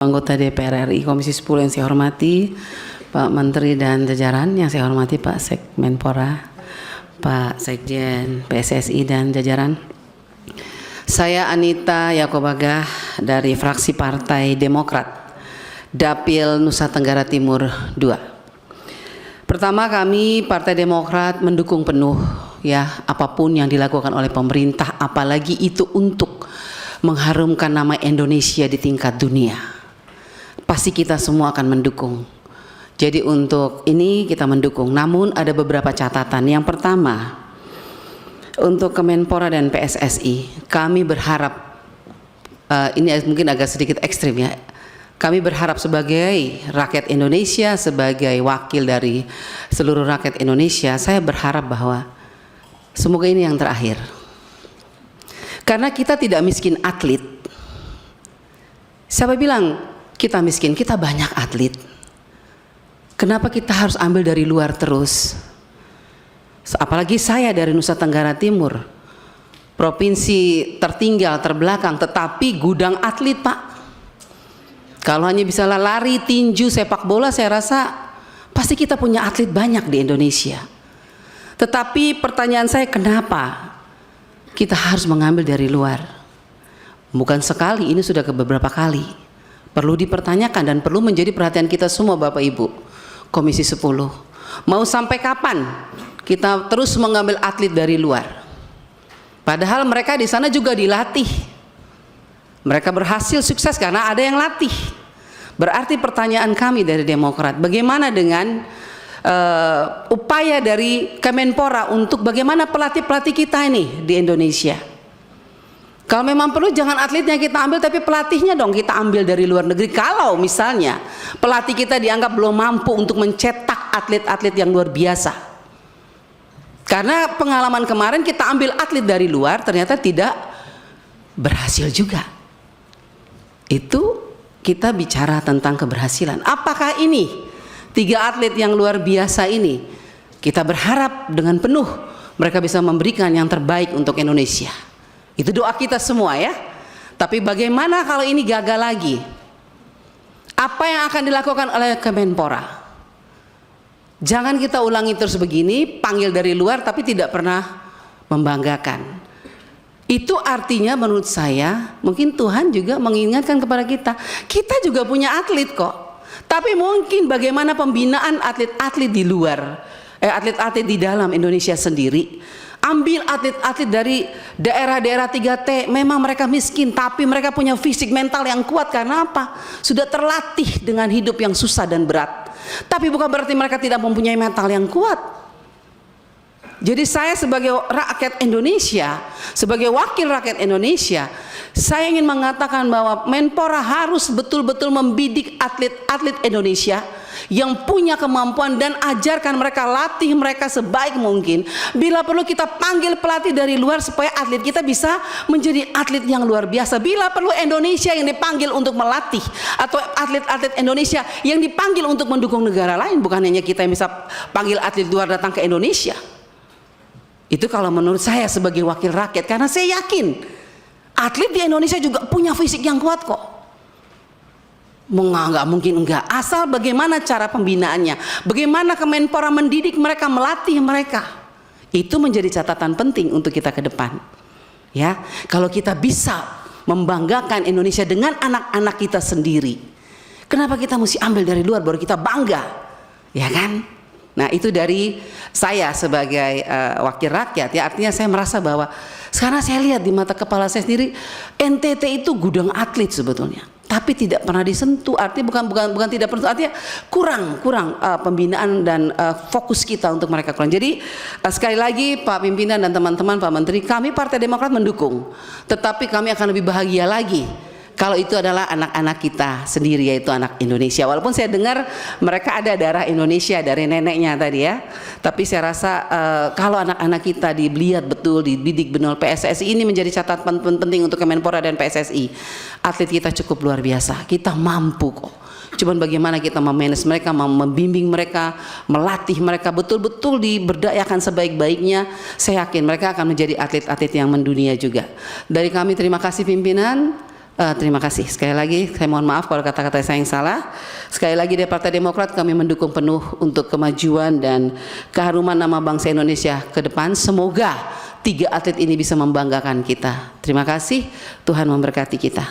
Anggota DPR RI Komisi 10 yang saya hormati, Pak Menteri dan jajaran yang saya hormati, Pak Sekmenpora, Pak Sekjen PSSI dan jajaran. Saya Anita Yakobagah dari fraksi Partai Demokrat, Dapil Nusa Tenggara Timur II. Pertama, kami Partai Demokrat mendukung penuh ya apapun yang dilakukan oleh pemerintah, apalagi itu untuk mengharumkan nama Indonesia di tingkat dunia. Pasti kita semua akan mendukung. Jadi untuk ini kita mendukung. Namun ada beberapa catatan. Yang pertama, untuk Kemenpora dan PSSI, kami berharap ini mungkin agak sedikit ekstrim ya. Kami berharap sebagai rakyat Indonesia, sebagai wakil dari seluruh rakyat Indonesia, saya berharap bahwa semoga ini yang terakhir. Karena kita tidak miskin atlet. Siapa bilang kita miskin? Kita banyak atlet. Kenapa kita harus ambil dari luar terus? Apalagi saya dari Nusa Tenggara Timur, provinsi tertinggal, terbelakang, tetapi gudang atlet, Pak. Kalau hanya bisa lari, tinju, sepak bola, saya rasa pasti kita punya atlet banyak di Indonesia. Tetapi pertanyaan saya, kenapa kita harus mengambil dari luar? Bukan sekali, ini sudah beberapa kali. Perlu dipertanyakan dan perlu menjadi perhatian kita semua, Bapak Ibu Komisi 10. Mau sampai kapan kita terus mengambil atlet dari luar? Padahal mereka di sana juga dilatih. Mereka berhasil sukses karena ada yang latih. Berarti pertanyaan kami dari Demokrat, bagaimana dengan upaya dari Kemenpora untuk bagaimana pelatih-pelatih kita ini di Indonesia? Kalau memang perlu jangan atletnya kita ambil, tapi pelatihnya dong kita ambil dari luar negeri. Kalau misalnya pelatih kita dianggap belum mampu untuk mencetak atlet-atlet yang luar biasa. Karena pengalaman kemarin kita ambil atlet dari luar ternyata tidak berhasil juga. Itu kita bicara tentang keberhasilan. Apakah ini 3 atlet yang luar biasa ini kita berharap dengan penuh mereka bisa memberikan yang terbaik untuk Indonesia? Itu doa kita semua ya. Tapi bagaimana kalau ini gagal lagi? Apa yang akan dilakukan oleh Kemenpora? Jangan kita ulangi terus begini, panggil dari luar tapi tidak pernah membanggakan. Itu artinya menurut saya, mungkin Tuhan juga mengingatkan kepada kita, kita juga punya atlet kok. Tapi mungkin bagaimana pembinaan atlet-atlet di luar, atlet-atlet di dalam Indonesia sendiri. Ambil atlet-atlet dari daerah-daerah 3T, memang mereka miskin tapi mereka punya fisik mental yang kuat. Karena apa? Sudah terlatih dengan hidup yang susah dan berat. Tapi bukan berarti mereka tidak mempunyai mental yang kuat. Jadi saya sebagai rakyat Indonesia, sebagai wakil rakyat Indonesia, saya ingin mengatakan bahwa Menpora harus betul-betul membidik atlet-atlet Indonesia yang punya kemampuan dan ajarkan mereka, latih mereka sebaik mungkin. Bila perlu kita panggil pelatih dari luar supaya atlet kita bisa menjadi atlet yang luar biasa. Bila perlu Indonesia yang dipanggil untuk melatih, atau atlet-atlet Indonesia yang dipanggil untuk mendukung negara lain, bukan hanya kita yang bisa panggil atlet luar datang ke Indonesia. Itu kalau menurut saya sebagai wakil rakyat, karena saya yakin atlet di Indonesia juga punya fisik yang kuat kok. Nggak mungkin enggak, asal bagaimana cara pembinaannya, bagaimana Kemenpora mendidik mereka, melatih mereka. Itu menjadi catatan penting untuk kita ke depan. Ya, kalau kita bisa membanggakan Indonesia dengan anak-anak kita sendiri, kenapa kita mesti ambil dari luar baru kita bangga, ya kan? Nah, itu dari saya sebagai wakil rakyat ya, artinya saya merasa bahwa sekarang saya lihat di mata kepala saya sendiri, NTT itu gudang atlet sebetulnya, tapi tidak pernah disentuh. Artinya bukan tidak pernah, artinya kurang pembinaan dan fokus kita untuk mereka kurang. Jadi sekali lagi Pak Pimpinan dan teman-teman, Pak Menteri, kami Partai Demokrat mendukung, tetapi kami akan lebih bahagia lagi kalau itu adalah anak-anak kita sendiri, yaitu anak Indonesia. Walaupun saya dengar mereka ada darah Indonesia dari neneknya tadi ya, tapi saya rasa kalau anak-anak kita dilihat betul, dididik benar, PSSI ini menjadi catatan penting untuk Kemenpora dan PSSI. Atlet kita cukup luar biasa, kita mampu kok. Cuman bagaimana kita memanage mereka, membimbing mereka, melatih mereka betul-betul diberdayakan sebaik-baiknya. Saya yakin mereka akan menjadi atlet-atlet yang mendunia juga. Dari kami terima kasih pimpinan. Terima kasih. Sekali lagi saya mohon maaf kalau kata-kata saya yang salah. Sekali lagi dari Partai Demokrat kami mendukung penuh untuk kemajuan dan keharuman nama bangsa Indonesia ke depan. Semoga 3 atlet ini bisa membanggakan kita. Terima kasih. Tuhan memberkati kita.